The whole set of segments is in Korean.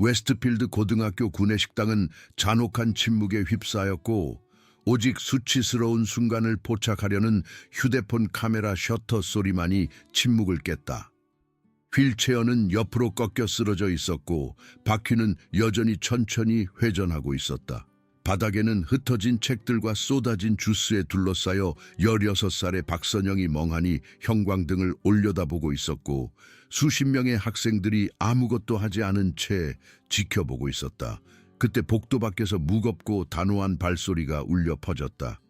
웨스트필드 고등학교 구내식당은 잔혹한 침묵에 휩싸였고 오직 수치스러운 순간을 포착하려는 휴대폰 카메라 셔터 소리만이 침묵을 깼다. 휠체어는 옆으로 꺾여 쓰러져 있었고 바퀴는 여전히 천천히 회전하고 있었다. 바닥에는 흩어진 책들과 쏟아진 주스에 둘러싸여 16살의 박선영이 멍하니 형광등을 올려다보고 있었고 수십 명의 학생들이 아무것도 하지 않은 채 지켜보고 있었다. 그때 복도 밖에서 무겁고 단호한 발소리가 울려 퍼졌다.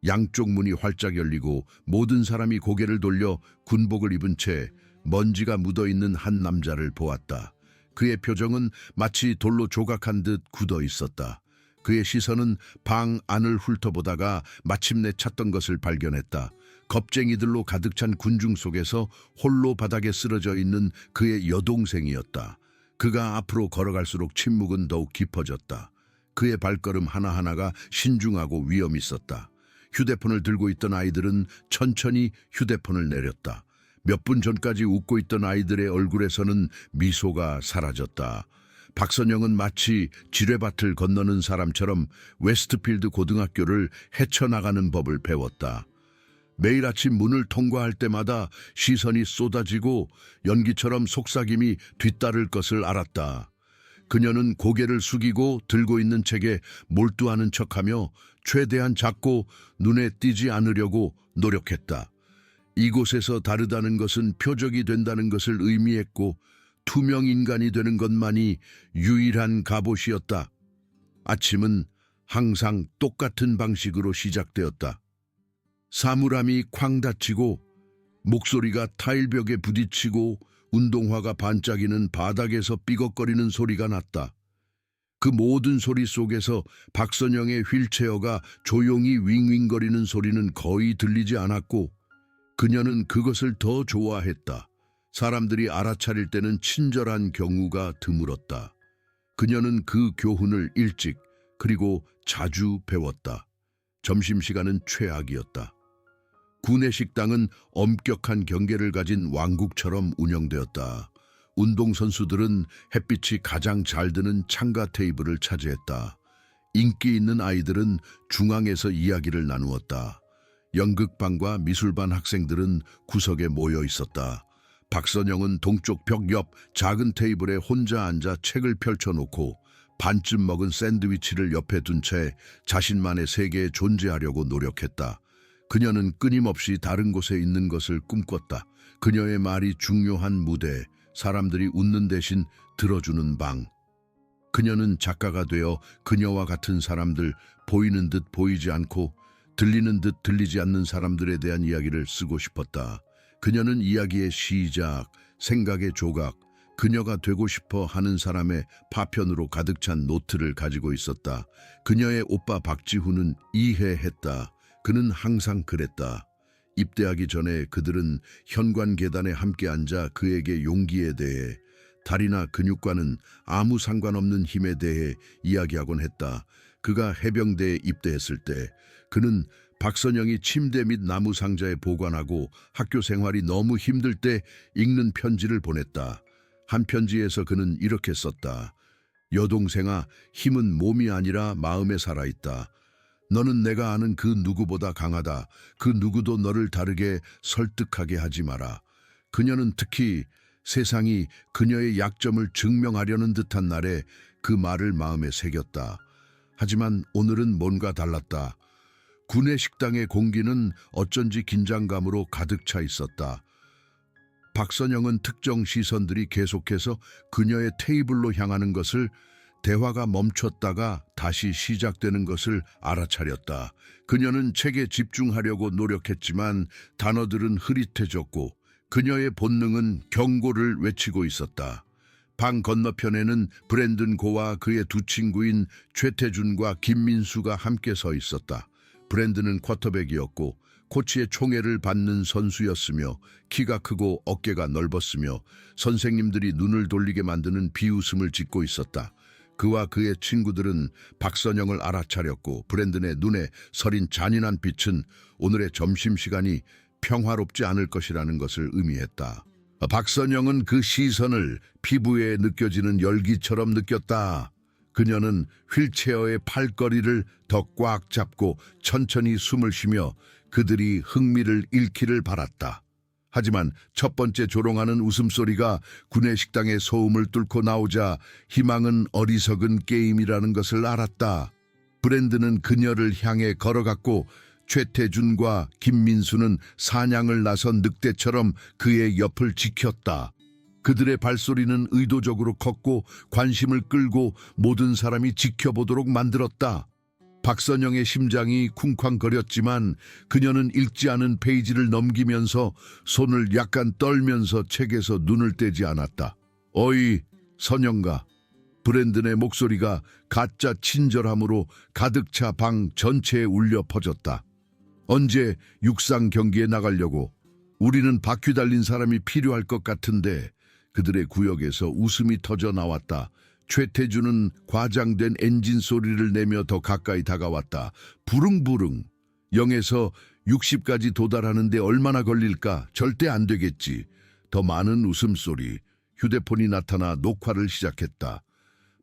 양쪽 문이 활짝 열리고 모든 사람이 고개를 돌려 군복을 입은 채 먼지가 묻어있는 한 남자를 보았다. 그의 표정은 마치 돌로 조각한 듯 굳어 있었다. 그의 시선은 방 안을 훑어보다가 마침내 찾던 것을 발견했다. 겁쟁이들로 가득 찬 군중 속에서 홀로 바닥에 쓰러져 있는 그의 여동생이었다. 그가 앞으로 걸어갈수록 침묵은 더욱 깊어졌다. 그의 발걸음 하나하나가 신중하고 위험 있었다. 휴대폰을 들고 있던 아이들은 천천히 휴대폰을 내렸다. 몇 분 전까지 웃고 있던 아이들의 얼굴에서는 미소가 사라졌다. 박선영은 마치 지뢰밭을 건너는 사람처럼 웨스트필드 고등학교를 헤쳐나가는 법을 배웠다. 매일 아침 문을 통과할 때마다 시선이 쏟아지고 연기처럼 속삭임이 뒤따를 것을 알았다. 그녀는 고개를 숙이고 들고 있는 책에 몰두하는 척하며 최대한 작고 눈에 띄지 않으려고 노력했다. 이곳에서 다르다는 것은 표적이 된다는 것을 의미했고 투명 인간이 되는 것만이 유일한 갑옷이었다. 아침은 항상 똑같은 방식으로 시작되었다. 사물함이 쾅 닫히고 목소리가 타일벽에 부딪히고 운동화가 반짝이는 바닥에서 삐걱거리는 소리가 났다. 그 모든 소리 속에서 박선영의 휠체어가 조용히 윙윙거리는 소리는 거의 들리지 않았고 그녀는 그것을 더 좋아했다. 사람들이 알아차릴 때는 친절한 경우가 드물었다. 그녀는 그 교훈을 일찍 그리고 자주 배웠다. 점심시간은 최악이었다. 구내식당은 엄격한 경계를 가진 왕국처럼 운영되었다. 운동선수들은 햇빛이 가장 잘 드는 창가 테이블을 차지했다. 인기 있는 아이들은 중앙에서 이야기를 나누었다. 연극반과 미술반 학생들은 구석에 모여 있었다. 박선영은 동쪽 벽 옆 작은 테이블에 혼자 앉아 책을 펼쳐놓고 반쯤 먹은 샌드위치를 옆에 둔 채 자신만의 세계에 존재하려고 노력했다. 그녀는 끊임없이 다른 곳에 있는 것을 꿈꿨다. 그녀의 말이 중요한 무대, 사람들이 웃는 대신 들어주는 방. 그녀는 작가가 되어 그녀와 같은 사람들, 보이는 듯 보이지 않고 들리는 듯 들리지 않는 사람들에 대한 이야기를 쓰고 싶었다. 그녀는 이야기의 시작, 생각의 조각, 그녀가 되고 싶어 하는 사람의 파편으로 가득 찬 노트를 가지고 있었다. 그녀의 오빠 박지훈은 이해했다. 그는 항상 그랬다. 입대하기 전에 그들은 현관 계단에 함께 앉아 그에게 용기에 대해, 다리나 근육과는 아무 상관없는 힘에 대해 이야기하곤 했다. 그가 해병대에 입대했을 때 그는 박선영이 침대 및 나무 상자에 보관하고 학교 생활이 너무 힘들 때 읽는 편지를 보냈다. 한 편지에서 그는 이렇게 썼다. 여동생아, 힘은 몸이 아니라 마음에 살아있다. 너는 내가 아는 그 누구보다 강하다. 그 누구도 너를 다르게 설득하게 하지 마라. 그녀는 특히 세상이 그녀의 약점을 증명하려는 듯한 날에 그 말을 마음에 새겼다. 하지만 오늘은 뭔가 달랐다. 구내식당의 공기는 어쩐지 긴장감으로 가득 차 있었다. 박선영은 특정 시선들이 계속해서 그녀의 테이블로 향하는 것을, 대화가 멈췄다가 다시 시작되는 것을 알아차렸다. 그녀는 책에 집중하려고 노력했지만 단어들은 흐릿해졌고 그녀의 본능은 경고를 외치고 있었다. 방 건너편에는 브랜든 고와 그의 두 친구인 최태준과 김민수가 함께 서 있었다. 브랜든은 쿼터백이었고 코치의 총애를 받는 선수였으며 키가 크고 어깨가 넓었으며 선생님들이 눈을 돌리게 만드는 비웃음을 짓고 있었다. 그와 그의 친구들은 박선영을 알아차렸고 브랜든의 눈에 서린 잔인한 빛은 오늘의 점심시간이 평화롭지 않을 것이라는 것을 의미했다. 박선영은 그 시선을 피부에 느껴지는 열기처럼 느꼈다. 그녀는 휠체어의 팔걸이를 더 꽉 잡고 천천히 숨을 쉬며 그들이 흥미를 잃기를 바랐다. 하지만 첫 번째 조롱하는 웃음소리가 구내식당의 소음을 뚫고 나오자 희망은 어리석은 게임이라는 것을 알았다. 브랜드는 그녀를 향해 걸어갔고 최태준과 김민수는 사냥을 나선 늑대처럼 그의 옆을 지켰다. 그들의 발소리는 의도적으로 컸고 관심을 끌고 모든 사람이 지켜보도록 만들었다. 박선영의 심장이 쿵쾅거렸지만 그녀는 읽지 않은 페이지를 넘기면서 손을 약간 떨면서 책에서 눈을 떼지 않았다. 어이, 선영가. 브랜든의 목소리가 가짜 친절함으로 가득 차 방 전체에 울려 퍼졌다. 언제 육상 경기에 나가려고? 우리는 바퀴 달린 사람이 필요할 것 같은데. 그들의 구역에서 웃음이 터져 나왔다. 최태준은 과장된 엔진 소리를 내며 더 가까이 다가왔다. 부릉부릉. 0에서 60까지 도달하는데 얼마나 걸릴까? 절대 안 되겠지. 더 많은 웃음소리. 휴대폰이 나타나 녹화를 시작했다.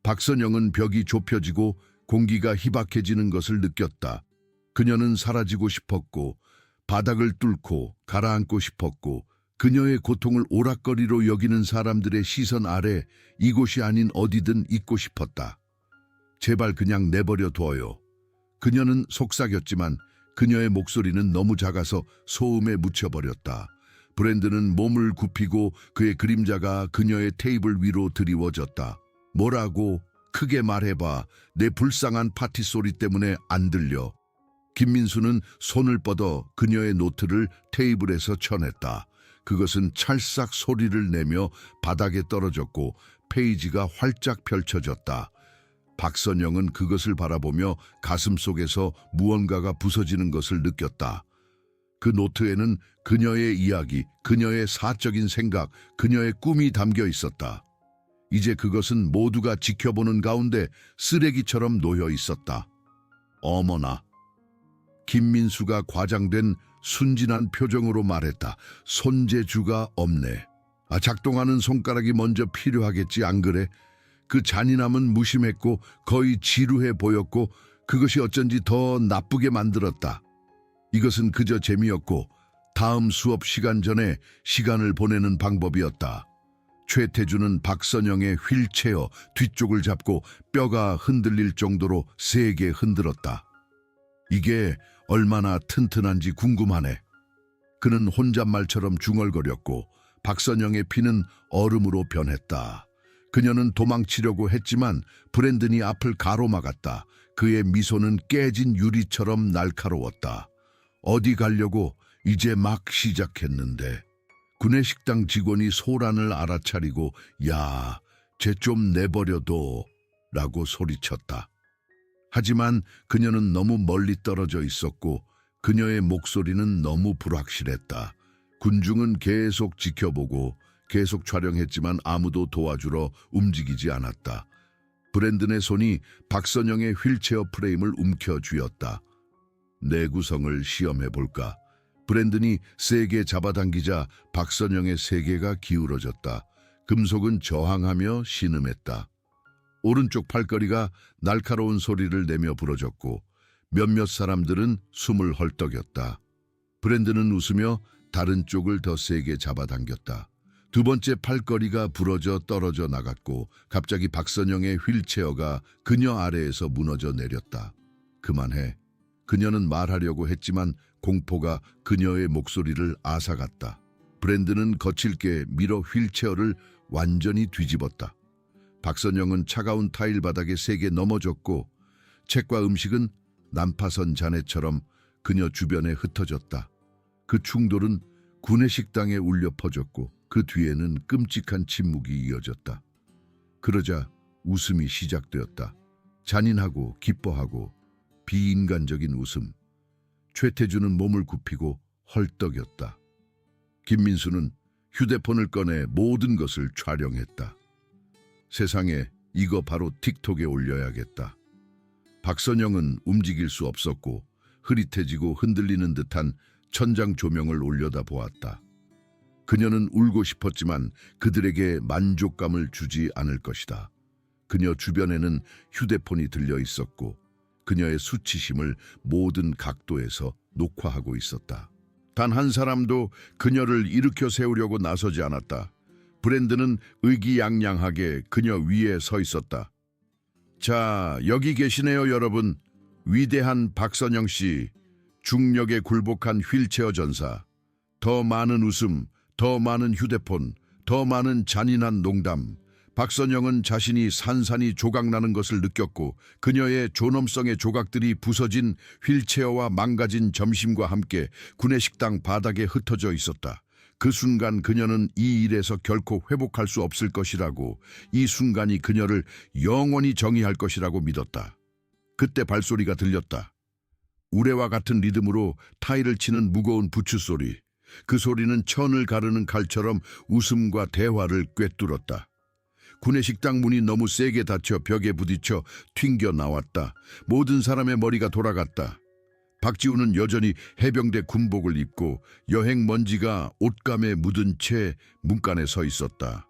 박선영은 벽이 좁혀지고 공기가 희박해지는 것을 느꼈다. 그녀는 사라지고 싶었고 바닥을 뚫고 가라앉고 싶었고 그녀의 고통을 오락거리로 여기는 사람들의 시선 아래 이곳이 아닌 어디든 있고 싶었다. 제발 그냥 내버려 둬요. 그녀는 속삭였지만 그녀의 목소리는 너무 작아서 소음에 묻혀버렸다. 브랜드는 몸을 굽히고 그의 그림자가 그녀의 테이블 위로 드리워졌다. 뭐라고? 크게 말해봐. 내 불쌍한 파티 소리 때문에 안 들려. 김민수는 손을 뻗어 그녀의 노트를 테이블에서 쳐냈다. 그것은 찰싹 소리를 내며 바닥에 떨어졌고 페이지가 활짝 펼쳐졌다. 박선영은 그것을 바라보며 가슴속에서 무언가가 부서지는 것을 느꼈다. 그 노트에는 그녀의 이야기, 그녀의 사적인 생각, 그녀의 꿈이 담겨 있었다. 이제 그것은 모두가 지켜보는 가운데 쓰레기처럼 놓여 있었다. 어머나. 김민수가 과장된 순진한 표정으로 말했다. 손재주가 없네. 작동하는 손가락이 먼저 필요하겠지, 안 그래? 그 잔인함은 무심했고 거의 지루해 보였고 그것이 어쩐지 더 나쁘게 만들었다. 이것은 그저 재미였고 다음 수업 시간 전에 시간을 보내는 방법이었다. 최태준은 박선영의 휠체어 뒤쪽을 잡고 뼈가 흔들릴 정도로 세게 흔들었다. 이게 얼마나 튼튼한지 궁금하네. 그는 혼잣말처럼 중얼거렸고 박선영의 피는 얼음으로 변했다. 그녀는 도망치려고 했지만 브랜든이 앞을 가로막았다. 그의 미소는 깨진 유리처럼 날카로웠다. 어디 가려고? 이제 막 시작했는데. 구내식당 직원이 소란을 알아차리고 야, 쟤 좀 내버려둬 라고 소리쳤다. 하지만 그녀는 너무 멀리 떨어져 있었고 그녀의 목소리는 너무 불확실했다. 군중은 계속 지켜보고 계속 촬영했지만 아무도 도와주러 움직이지 않았다. 브랜든의 손이 박선영의 휠체어 프레임을 움켜쥐었다. 내 구성을 시험해볼까? 브랜든이 세게 잡아당기자 박선영의 세계가 기울어졌다. 금속은 저항하며 신음했다. 오른쪽 팔걸이가 날카로운 소리를 내며 부러졌고 몇몇 사람들은 숨을 헐떡였다. 브랜든은 웃으며 다른 쪽을 더 세게 잡아당겼다. 두 번째 팔걸이가 부러져 떨어져 나갔고 갑자기 박선영의 휠체어가 그녀 아래에서 무너져 내렸다. 그만해. 그녀는 말하려고 했지만 공포가 그녀의 목소리를 앗아갔다. 브랜든은 거칠게 밀어 휠체어를 완전히 뒤집었다. 박선영은 차가운 타일 바닥에 세게 넘어졌고 책과 음식은 난파선 잔해처럼 그녀 주변에 흩어졌다. 그 충돌은 구내식당에 울려 퍼졌고 그 뒤에는 끔찍한 침묵이 이어졌다. 그러자 웃음이 시작되었다. 잔인하고 기뻐하고 비인간적인 웃음. 최태준은 몸을 굽히고 헐떡였다. 김민수는 휴대폰을 꺼내 모든 것을 촬영했다. 세상에, 이거 바로 틱톡에 올려야겠다. 박선영은 움직일 수 없었고 흐릿해지고 흔들리는 듯한 천장 조명을 올려다 보았다. 그녀는 울고 싶었지만 그들에게 만족감을 주지 않을 것이다. 그녀 주변에는 휴대폰이 들려 있었고 그녀의 수치심을 모든 각도에서 녹화하고 있었다. 단 한 사람도 그녀를 일으켜 세우려고 나서지 않았다. 브랜드는 의기양양하게 그녀 위에 서 있었다. 자, 여기 계시네요, 여러분. 위대한 박선영 씨, 중력에 굴복한 휠체어 전사. 더 많은 웃음, 더 많은 휴대폰, 더 많은 잔인한 농담. 박선영은 자신이 산산이 조각나는 것을 느꼈고 그녀의 존엄성의 조각들이 부서진 휠체어와 망가진 점심과 함께 구내식당 바닥에 흩어져 있었다. 그 순간 그녀는 이 일에서 결코 회복할 수 없을 것이라고, 이 순간이 그녀를 영원히 정의할 것이라고 믿었다. 그때 발소리가 들렸다. 우레와 같은 리듬으로 타일을 치는 무거운 부츠 소리. 그 소리는 천을 가르는 칼처럼 웃음과 대화를 꿰뚫었다. 구내식당 문이 너무 세게 닫혀 벽에 부딪혀 튕겨 나왔다. 모든 사람의 머리가 돌아갔다. 박지우는 여전히 해병대 군복을 입고 여행 먼지가 옷감에 묻은 채 문간에 서 있었다.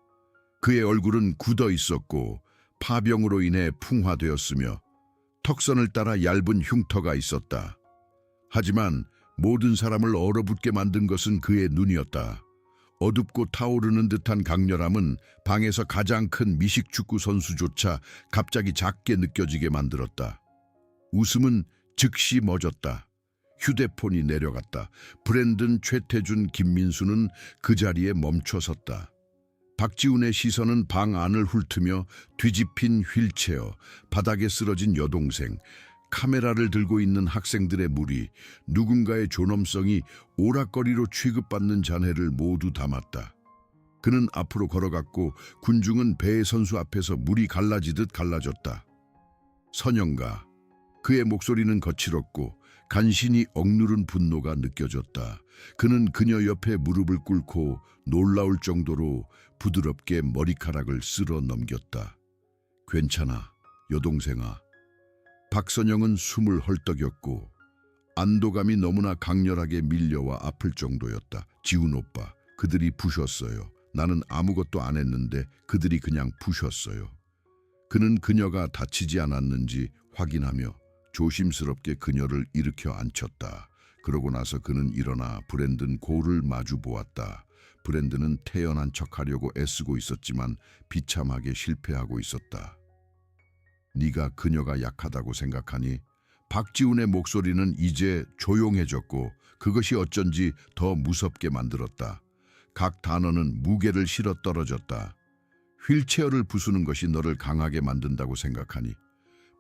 그의 얼굴은 굳어 있었고 파병으로 인해 풍화되었으며 턱선을 따라 얇은 흉터가 있었다. 하지만 모든 사람을 얼어붙게 만든 것은 그의 눈이었다. 어둡고 타오르는 듯한 강렬함은 방에서 가장 큰 미식축구 선수조차 갑자기 작게 느껴지게 만들었다. 웃음은 즉시 멎었다. 휴대폰이 내려갔다. 브랜든, 최태준, 김민수는 그 자리에 멈춰섰다. 박지훈의 시선은 방 안을 훑으며 뒤집힌 휠체어, 바닥에 쓰러진 여동생, 카메라를 들고 있는 학생들의 무리, 누군가의 존엄성이 오락거리로 취급받는 잔해를 모두 담았다. 그는 앞으로 걸어갔고 군중은 배 선수 앞에서 물이 갈라지듯 갈라졌다. 선영가, 그의 목소리는 거칠었고 간신히 억누른 분노가 느껴졌다. 그는 그녀 옆에 무릎을 꿇고 놀라울 정도로 부드럽게 머리카락을 쓸어 넘겼다. 괜찮아, 여동생아. 박선영은 숨을 헐떡였고 안도감이 너무나 강렬하게 밀려와 아플 정도였다. 지훈 오빠, 그들이 부셨어요. 나는 아무것도 안 했는데 그들이 그냥 부셨어요. 그는 그녀가 다치지 않았는지 확인하며 조심스럽게 그녀를 일으켜 앉혔다. 그러고 나서 그는 일어나 브랜든 고를 마주 보았다. 브랜든은 태연한 척하려고 애쓰고 있었지만 비참하게 실패하고 있었다. 네가 그녀가 약하다고 생각하니? 박지훈의 목소리는 이제 조용해졌고 그것이 어쩐지 더 무섭게 만들었다. 각 단어는 무게를 실어 떨어졌다. 휠체어를 부수는 것이 너를 강하게 만든다고 생각하니?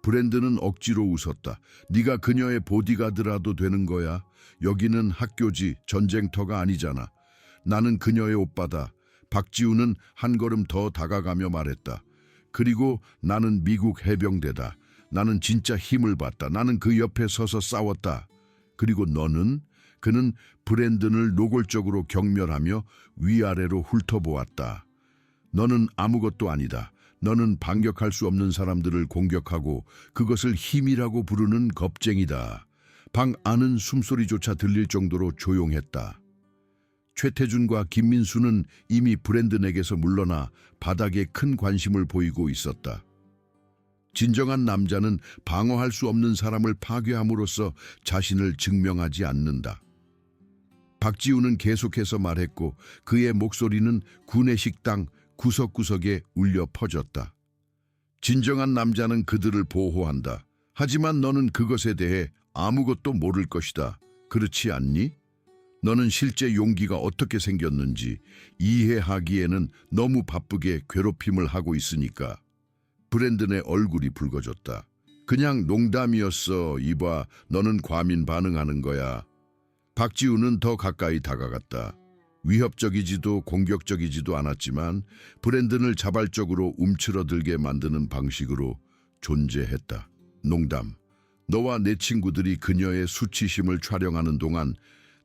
브랜드는 억지로 웃었다. 네가 그녀의 보디가드라도 되는 거야? 여기는 학교지 전쟁터가 아니잖아. 나는 그녀의 오빠다. 박지훈은 한 걸음 더 다가가며 말했다. 그리고 나는 미국 해병대다. 나는 진짜 힘을 봤다. 나는 그 옆에 서서 싸웠다. 그리고 너는? 그는 브랜든을 노골적으로 경멸하며 위아래로 훑어보았다. 너는 아무것도 아니다. 너는 반격할 수 없는 사람들을 공격하고 그것을 힘이라고 부르는 겁쟁이다. 방 안은 숨소리조차 들릴 정도로 조용했다. 최태준과 김민수는 이미 브랜든에게서 물러나 바닥에 큰 관심을 보이고 있었다. 진정한 남자는 방어할 수 없는 사람을 파괴함으로써 자신을 증명하지 않는다. 박지훈은 계속해서 말했고 그의 목소리는 구내식당 구석구석에 울려 퍼졌다. 진정한 남자는 그들을 보호한다. 하지만 너는 그것에 대해 아무것도 모를 것이다. 그렇지 않니? 너는 실제 용기가 어떻게 생겼는지 이해하기에는 너무 바쁘게 괴롭힘을 하고 있으니까. 브랜든의 얼굴이 붉어졌다. 그냥 농담이었어. 이봐, 너는 과민 반응하는 거야. 박지훈은 더 가까이 다가갔다. 위협적이지도 공격적이지도 않았지만 브랜든을 자발적으로 움츠러들게 만드는 방식으로 존재했다. 농담. 너와 내 친구들이 그녀의 수치심을 촬영하는 동안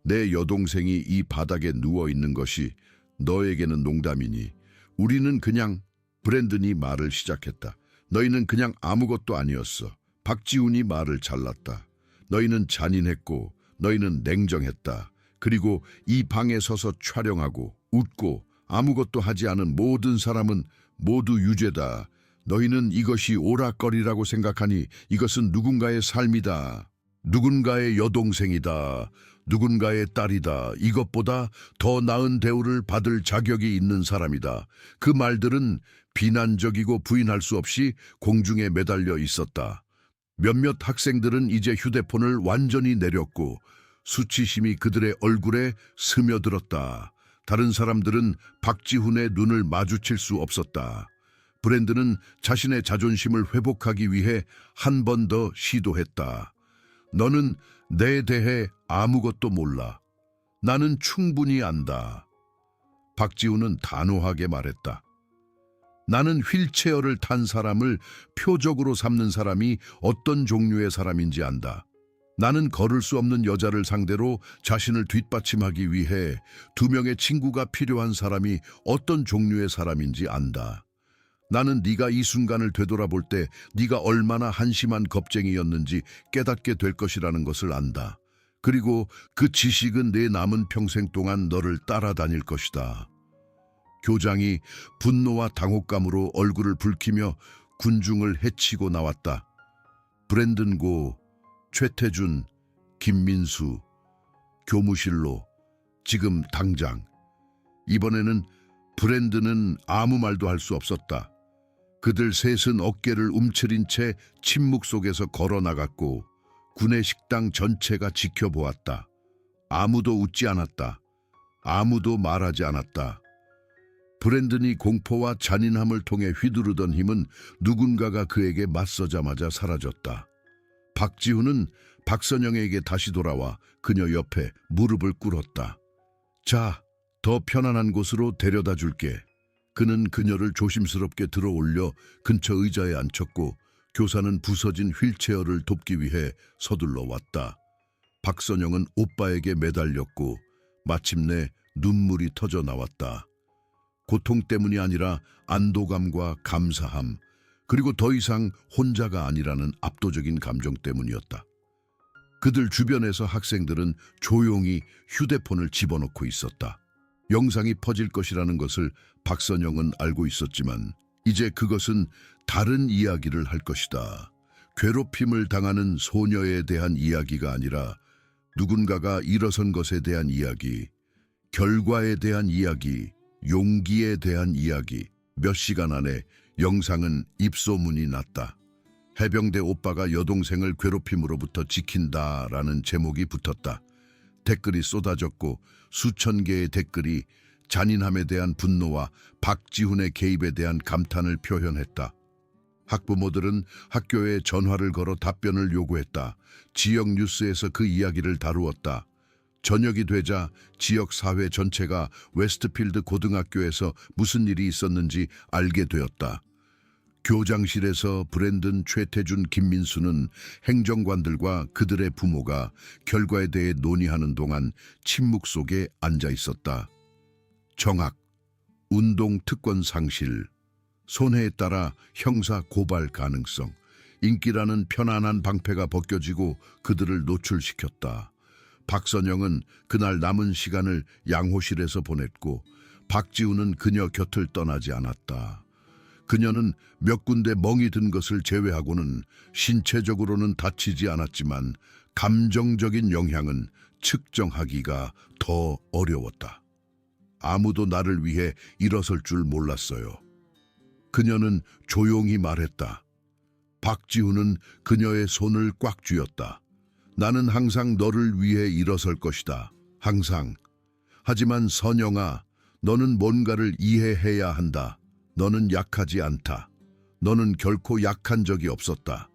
내 여동생이 이 바닥에 누워있는 것이 너에게는 농담이니 우리는 그냥 브랜든이 말을 시작했다. 너희는 그냥 아무것도 아니었어. 박지훈이 말을 잘랐다. 너희는 잔인했고 너희는 냉정했다. 그리고 이 방에 서서 촬영하고 웃고 아무것도 하지 않은 모든 사람은 모두 유죄다. 너희는 이것이 오락거리라고 생각하니 이것은 누군가의 삶이다. 누군가의 여동생이다. 누군가의 딸이다. 이것보다 더 나은 대우를 받을 자격이 있는 사람이다. 그 말들은 비난적이고 부인할 수 없이 공중에 매달려 있었다. 몇몇 학생들은 이제 휴대폰을 완전히 내렸고 수치심이 그들의 얼굴에 스며들었다. 다른 사람들은 박지훈의 눈을 마주칠 수 없었다. 브랜드는 자신의 자존심을 회복하기 위해 한 번 더 시도했다. 너는 내 대해 아무것도 몰라. 나는 충분히 안다. 박지훈은 단호하게 말했다. 나는 휠체어를 탄 사람을 표적으로 삼는 사람이 어떤 종류의 사람인지 안다. 나는 걸을 수 없는 여자를 상대로 자신을 뒷받침하기 위해 2명의 친구가 필요한 사람이 어떤 종류의 사람인지 안다. 나는 네가 이 순간을 되돌아볼 때 네가 얼마나 한심한 겁쟁이였는지 깨닫게 될 것이라는 것을 안다. 그리고 그 지식은 내 남은 평생 동안 너를 따라다닐 것이다. 교장이 분노와 당혹감으로 얼굴을 붉히며 군중을 해치고 나왔다. 브랜든 고, 최태준, 김민수, 교무실로, 지금 당장. 이번에는 브랜든은 아무 말도 할 수 없었다. 그들 셋은 어깨를 움츠린 채 침묵 속에서 걸어나갔고 군의 식당 전체가 지켜보았다. 아무도 웃지 않았다. 아무도 말하지 않았다. 브랜든이 공포와 잔인함을 통해 휘두르던 힘은 누군가가 그에게 맞서자마자 사라졌다. 박지훈은 박선영에게 다시 돌아와 그녀 옆에 무릎을 꿇었다. 자, 더 편안한 곳으로 데려다 줄게. 그는 그녀를 조심스럽게 들어올려 근처 의자에 앉혔고 교사는 부서진 휠체어를 돕기 위해 서둘러 왔다. 박선영은 오빠에게 매달렸고 마침내 눈물이 터져 나왔다. 고통 때문이 아니라 안도감과 감사함, 그리고 더 이상 혼자가 아니라는 압도적인 감정 때문이었다. 그들 주변에서 학생들은 조용히 휴대폰을 집어넣고 있었다. 영상이 퍼질 것이라는 것을 박선영은 알고 있었지만 이제 그것은 다른 이야기를 할 것이다. 괴롭힘을 당하는 소녀에 대한 이야기가 아니라 누군가가 일어선 것에 대한 이야기, 결과에 대한 이야기, 용기에 대한 이야기. 몇 시간 안에 영상은 입소문이 났다. 해병대 오빠가 여동생을 괴롭힘으로부터 지킨다라는 제목이 붙었다. 댓글이 쏟아졌고 수천 개의 댓글이 잔인함에 대한 분노와 박지훈의 개입에 대한 감탄을 표현했다. 학부모들은 학교에 전화를 걸어 답변을 요구했다. 지역 뉴스에서 그 이야기를 다루었다. 저녁이 되자 지역 사회 전체가 웨스트필드 고등학교에서 무슨 일이 있었는지 알게 되었다. 교장실에서 브랜든, 최태준, 김민수는 행정관들과 그들의 부모가 결과에 대해 논의하는 동안 침묵 속에 앉아 있었다. 정학, 운동 특권 상실, 손해에 따라 형사 고발 가능성, 인기라는 편안한 방패가 벗겨지고 그들을 노출시켰다. 박선영은 그날 남은 시간을 양호실에서 보냈고 박지훈은 그녀 곁을 떠나지 않았다. 그녀는 몇 군데 멍이 든 것을 제외하고는 신체적으로는 다치지 않았지만 감정적인 영향은 측정하기가 더 어려웠다. 아무도 나를 위해 일어설 줄 몰랐어요. 그녀는 조용히 말했다. 박지훈은 그녀의 손을 꽉 쥐었다. 나는 항상 너를 위해 일어설 것이다. 항상. 하지만 선영아, 너는 뭔가를 이해해야 한다. 너는 약하지 않다. 너는 결코 약한 적이 없었다.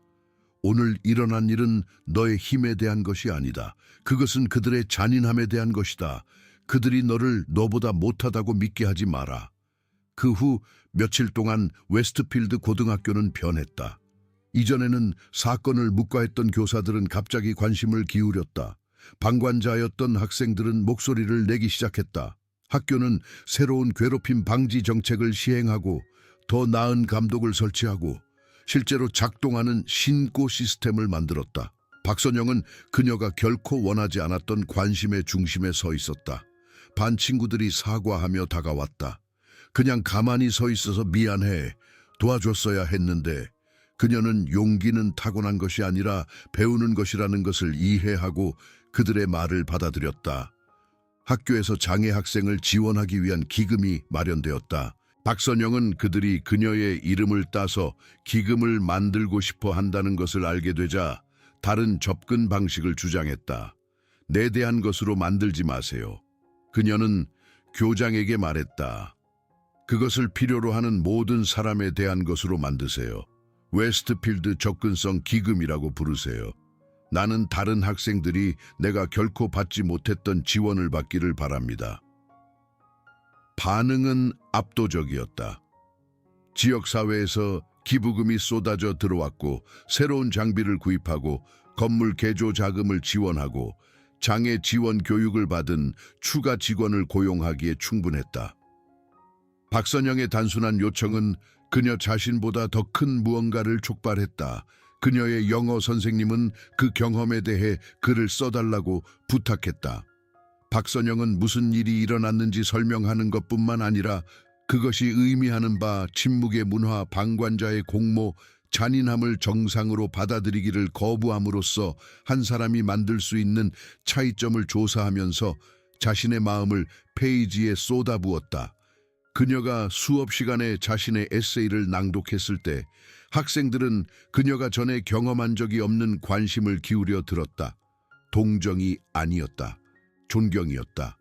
오늘 일어난 일은 너의 힘에 대한 것이 아니다. 그것은 그들의 잔인함에 대한 것이다. 그들이 너를 너보다 못하다고 믿게 하지 마라. 그 후 며칠 동안 웨스트필드 고등학교는 변했다. 이전에는 사건을 묵과했던 교사들은 갑자기 관심을 기울였다. 방관자였던 학생들은 목소리를 내기 시작했다. 학교는 새로운 괴롭힘 방지 정책을 시행하고 더 나은 감독을 설치하고 실제로 작동하는 신고 시스템을 만들었다. 박선영은 그녀가 결코 원하지 않았던 관심의 중심에 서 있었다. 반 친구들이 사과하며 다가왔다. 그냥 가만히 서 있어서 미안해. 도와줬어야 했는데. 그녀는 용기는 타고난 것이 아니라 배우는 것이라는 것을 이해하고 그들의 말을 받아들였다. 학교에서 장애 학생을 지원하기 위한 기금이 마련되었다. 박선영은 그들이 그녀의 이름을 따서 기금을 만들고 싶어 한다는 것을 알게 되자 다른 접근 방식을 주장했다. 내 대한 것으로 만들지 마세요. 그녀는 교장에게 말했다. 그것을 필요로 하는 모든 사람에 대한 것으로 만드세요. 웨스트필드 접근성 기금이라고 부르세요. 나는 다른 학생들이 내가 결코 받지 못했던 지원을 받기를 바랍니다. 반응은 압도적이었다. 지역사회에서 기부금이 쏟아져 들어왔고 새로운 장비를 구입하고 건물 개조 자금을 지원하고 장애 지원 교육을 받은 추가 직원을 고용하기에 충분했다. 박선영의 단순한 요청은 그녀 자신보다 더 큰 무언가를 촉발했다. 그녀의 영어 선생님은 그 경험에 대해 글을 써달라고 부탁했다. 박선영은 무슨 일이 일어났는지 설명하는 것뿐만 아니라 그것이 의미하는 바 침묵의 문화 방관자의 공모, 잔인함을 정상으로 받아들이기를 거부함으로써 한 사람이 만들 수 있는 차이점을 조사하면서 자신의 마음을 페이지에 쏟아부었다. 그녀가 수업 시간에 자신의 에세이를 낭독했을 때 학생들은 그녀가 전에 경험한 적이 없는 관심을 기울여 들었다. 동정이 아니었다. 존경이었다.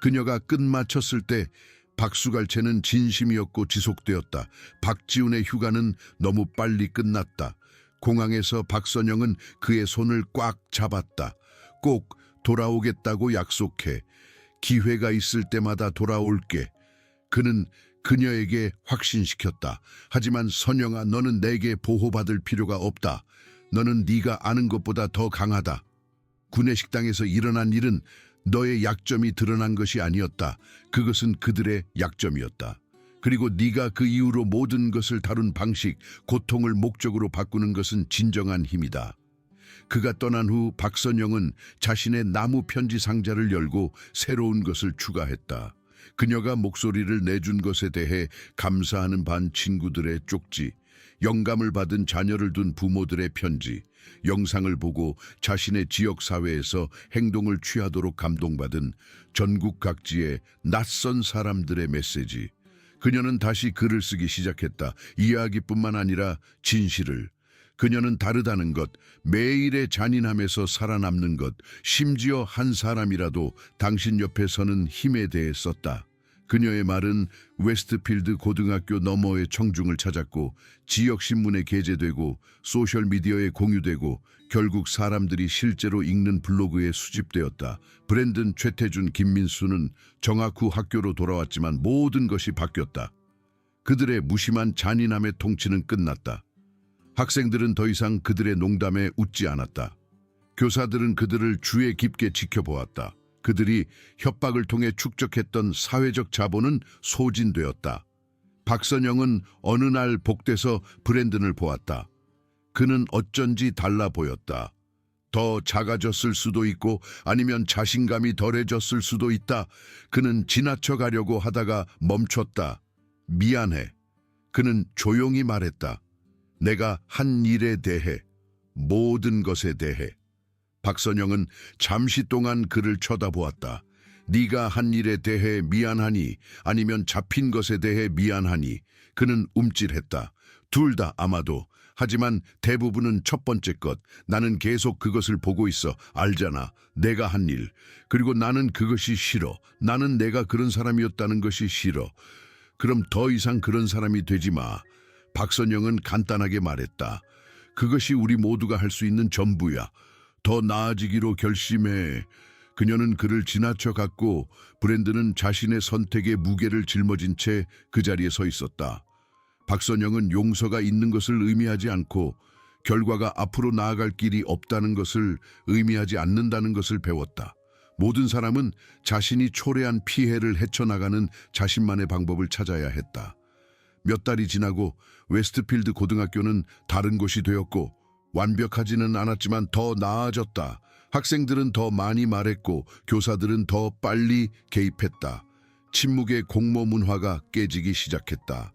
그녀가 끝마쳤을 때 박수갈채는 진심이었고 지속되었다. 박지훈의 휴가는 너무 빨리 끝났다. 공항에서 박선영은 그의 손을 꽉 잡았다. 꼭 돌아오겠다고 약속해. 기회가 있을 때마다 돌아올게. 그는 그녀에게 확신시켰다. 하지만 선영아, 너는 내게 보호받을 필요가 없다. 너는 네가 아는 것보다 더 강하다. 구내식당에서 일어난 일은 너의 약점이 드러난 것이 아니었다. 그것은 그들의 약점이었다. 그리고 네가 그 이후로 모든 것을 다룬 방식, 고통을 목적으로 바꾸는 것은 진정한 힘이다. 그가 떠난 후 박선영은 자신의 나무 편지 상자를 열고 새로운 것을 추가했다. 그녀가 목소리를 내준 것에 대해 감사하는 반 친구들의 쪽지, 영감을 받은 자녀를 둔 부모들의 편지, 영상을 보고 자신의 지역사회에서 행동을 취하도록 감동받은 전국 각지의 낯선 사람들의 메시지. 그녀는 다시 글을 쓰기 시작했다. 이야기뿐만 아니라 진실을. 그녀는 다르다는 것, 매일의 잔인함에서 살아남는 것, 심지어 한 사람이라도 당신 옆에 서는 힘에 대해 썼다. 그녀의 말은 웨스트필드 고등학교 너머의 청중을 찾았고 지역신문에 게재되고 소셜미디어에 공유되고 결국 사람들이 실제로 읽는 블로그에 수집되었다. 브랜든, 최태준, 김민수는 정학 후 학교로 돌아왔지만 모든 것이 바뀌었다. 그들의 무심한 잔인함의 통치는 끝났다. 학생들은 더 이상 그들의 농담에 웃지 않았다. 교사들은 그들을 주의 깊게 지켜보았다. 그들이 협박을 통해 축적했던 사회적 자본은 소진되었다. 박선영은 어느 날 복대서 브랜든을 보았다. 그는 어쩐지 달라 보였다. 더 작아졌을 수도 있고 아니면 자신감이 덜해졌을 수도 있다. 그는 지나쳐 가려고 하다가 멈췄다. 미안해. 그는 조용히 말했다. 내가 한 일에 대해, 모든 것에 대해. 박선영은 잠시 동안 그를 쳐다보았다. 네가 한 일에 대해 미안하니 아니면 잡힌 것에 대해 미안하니. 그는 움찔했다. 둘 다 아마도. 하지만 대부분은 첫 번째 것. 나는 계속 그것을 보고 있어. 알잖아. 내가 한 일. 그리고 나는 그것이 싫어. 나는 내가 그런 사람이었다는 것이 싫어. 그럼 더 이상 그런 사람이 되지 마. 박선영은 간단하게 말했다. 그것이 우리 모두가 할 수 있는 전부야. 더 나아지기로 결심해. 그녀는 그를 지나쳐 갔고 브랜든은 자신의 선택의 무게를 짊어진 채 그 자리에 서 있었다. 박선영은 용서가 있는 것을 의미하지 않고 결과가 앞으로 나아갈 길이 없다는 것을 의미하지 않는다는 것을 배웠다. 모든 사람은 자신이 초래한 피해를 헤쳐나가는 자신만의 방법을 찾아야 했다. 몇 달이 지나고 웨스트필드 고등학교는 다른 곳이 되었고 완벽하지는 않았지만 더 나아졌다. 학생들은 더 많이 말했고 교사들은 더 빨리 개입했다. 침묵의 공모 문화가 깨지기 시작했다.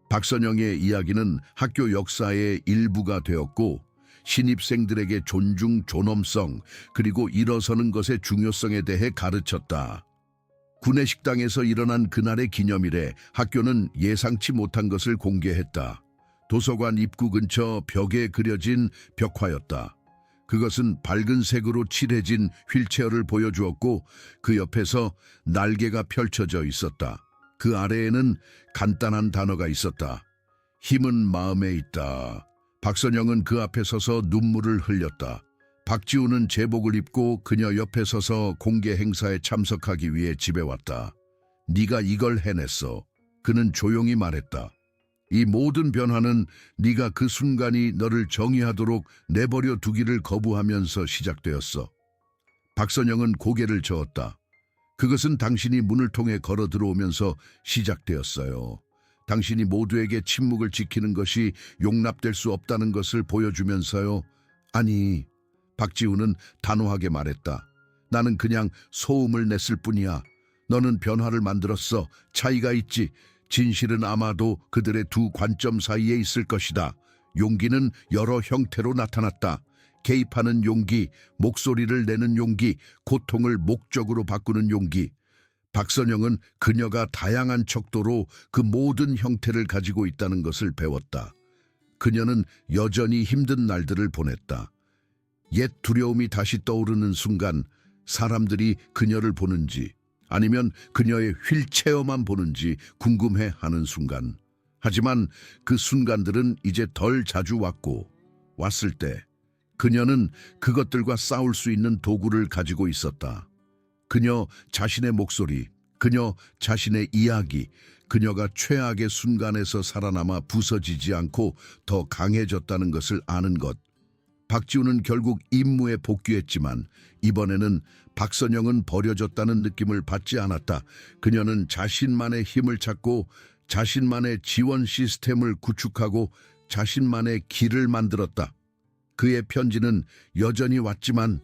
박선영의 이야기는 학교 역사의 일부가 되었고 신입생들에게 존중, 존엄성, 그리고 일어서는 것의 중요성에 대해 가르쳤다. 구내식당에서 일어난 그날의 기념일에 학교는 예상치 못한 것을 공개했다. 도서관 입구 근처 벽에 그려진 벽화였다. 그것은 밝은 색으로 칠해진 휠체어를 보여주었고 그 옆에서 날개가 펼쳐져 있었다. 그 아래에는 간단한 단어가 있었다. 힘은 마음에 있다. 박선영은 그 앞에 서서 눈물을 흘렸다. 박지우는 제복을 입고 그녀 옆에 서서 공개 행사에 참석하기 위해 집에 왔다. 네가 이걸 해냈어. 그는 조용히 말했다. 이 모든 변화는 네가 그 순간이 너를 정의하도록 내버려 두기를 거부하면서 시작되었어. 박선영은 고개를 저었다. 그것은 당신이 문을 통해 걸어 들어오면서 시작되었어요. 당신이 모두에게 침묵을 지키는 것이 용납될 수 없다는 것을 보여주면서요. 아니, 박지우는 단호하게 말했다. 나는 그냥 소음을 냈을 뿐이야. 너는 변화를 만들었어. 차이가 있지. 진실은 아마도 그들의 두 관점 사이에 있을 것이다. 용기는 여러 형태로 나타났다. 개입하는 용기, 목소리를 내는 용기, 고통을 목적으로 바꾸는 용기. 박선영은 그녀가 다양한 척도로 그 모든 형태를 가지고 있다는 것을 배웠다. 그녀는 여전히 힘든 날들을 보냈다. 옛 두려움이 다시 떠오르는 순간 사람들이 그녀를 보는지 아니면 그녀의 휠체어만 보는지 궁금해하는 순간. 하지만 그 순간들은 이제 덜 자주 왔을 때 그녀는 그것들과 싸울 수 있는 도구를 가지고 있었다. 그녀 자신의 목소리, 그녀 자신의 이야기, 그녀가 최악의 순간에서 살아남아 부서지지 않고 더 강해졌다는 것을 아는 것. 박지우는 결국 임무에 복귀했지만 이번에는 박선영은 버려졌다는 느낌을 받지 않았다. 그녀는 자신만의 힘을 찾고 자신만의 지원 시스템을 구축하고 자신만의 길을 만들었다. 그의 편지는 여전히 왔지만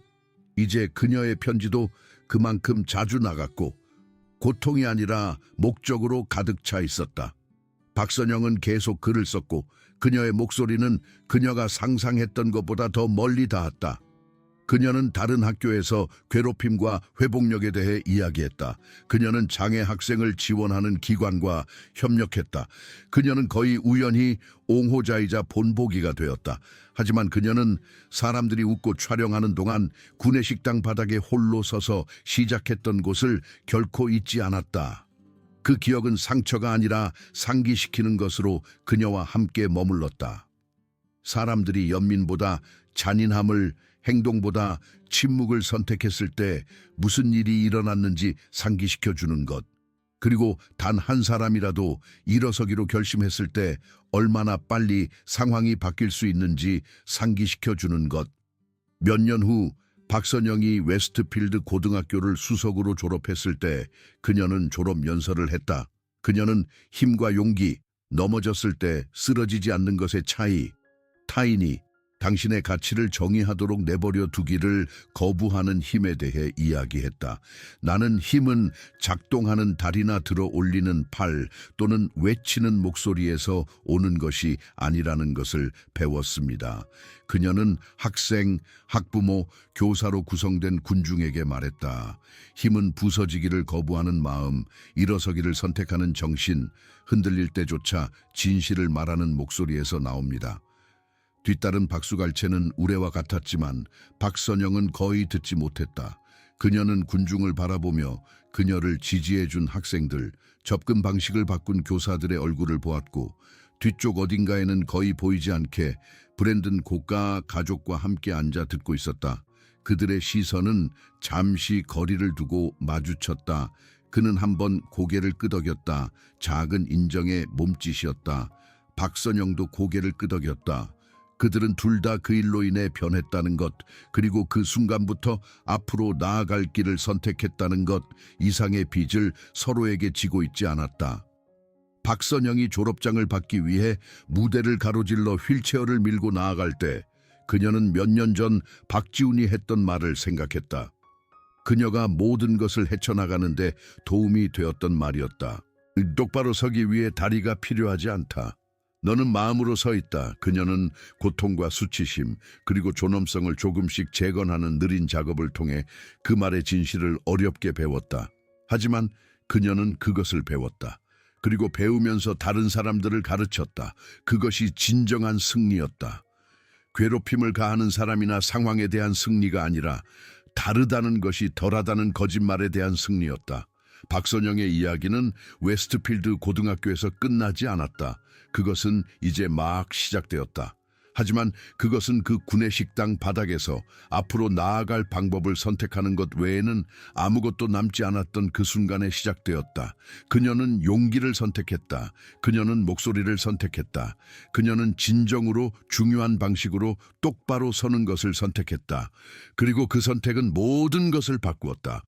이제 그녀의 편지도 그만큼 자주 나갔고 고통이 아니라 목적으로 가득 차 있었다. 박선영은 계속 글을 썼고 그녀의 목소리는 그녀가 상상했던 것보다 더 멀리 닿았다. 그녀는 다른 학교에서 괴롭힘과 회복력에 대해 이야기했다. 그녀는 장애 학생을 지원하는 기관과 협력했다. 그녀는 거의 우연히 옹호자이자 본보기가 되었다. 하지만 그녀는 사람들이 웃고 촬영하는 동안 구내식당 바닥에 홀로 서서 시작했던 곳을 결코 잊지 않았다. 그 기억은 상처가 아니라 상기시키는 것으로 그녀와 함께 머물렀다. 사람들이 연민보다 잔인함을, 행동보다 침묵을 선택했을 때 무슨 일이 일어났는지 상기시켜주는 것. 그리고 단 한 사람이라도 일어서기로 결심했을 때 얼마나 빨리 상황이 바뀔 수 있는지 상기시켜주는 것. 몇 년 후 박선영이 웨스트필드 고등학교를 수석으로 졸업했을 때 그녀는 졸업 연설을 했다. 그녀는 힘과 용기, 넘어졌을 때 쓰러지지 않는 것의 차이, 타인이 당신의 가치를 정의하도록 내버려 두기를 거부하는 힘에 대해 이야기했다. 나는 힘은 작동하는 다리나 들어 올리는 팔 또는 외치는 목소리에서 오는 것이 아니라는 것을 배웠습니다. 그녀는 학생, 학부모, 교사로 구성된 군중에게 말했다. 힘은 부서지기를 거부하는 마음, 일어서기를 선택하는 정신, 흔들릴 때조차 진실을 말하는 목소리에서 나옵니다. 뒤따른 박수갈채는 우레와 같았지만 박선영은 거의 듣지 못했다. 그녀는 군중을 바라보며 그녀를 지지해준 학생들, 접근 방식을 바꾼 교사들의 얼굴을 보았고 뒤쪽 어딘가에는 거의 보이지 않게 브랜든 고가 가족과 함께 앉아 듣고 있었다. 그들의 시선은 잠시 거리를 두고 마주쳤다. 그는 한번 고개를 끄덕였다. 작은 인정의 몸짓이었다. 박선영도 고개를 끄덕였다. 그들은 둘 다 그 일로 인해 변했다는 것, 그리고 그 순간부터 앞으로 나아갈 길을 선택했다는 것 이상의 빚을 서로에게 지고 있지 않았다. 박선영이 졸업장을 받기 위해 무대를 가로질러 휠체어를 밀고 나아갈 때 그녀는 몇 년 전 박지훈이 했던 말을 생각했다. 그녀가 모든 것을 헤쳐나가는데 도움이 되었던 말이었다. 똑바로 서기 위해 다리가 필요하지 않다. 너는 마음으로 서 있다. 그녀는 고통과 수치심 그리고 존엄성을 조금씩 재건하는 느린 작업을 통해 그 말의 진실을 어렵게 배웠다. 하지만 그녀는 그것을 배웠다. 그리고 배우면서 다른 사람들을 가르쳤다. 그것이 진정한 승리였다. 괴롭힘을 가하는 사람이나 상황에 대한 승리가 아니라 다르다는 것이 덜하다는 거짓말에 대한 승리였다. 박선영의 이야기는 웨스트필드 고등학교에서 끝나지 않았다. 그것은 이제 막 시작되었다. 하지만 그것은 그 구내식당 바닥에서 앞으로 나아갈 방법을 선택하는 것 외에는 아무것도 남지 않았던 그 순간에 시작되었다. 그녀는 용기를 선택했다. 그녀는 목소리를 선택했다. 그녀는 진정으로 중요한 방식으로 똑바로 서는 것을 선택했다. 그리고 그 선택은 모든 것을 바꾸었다.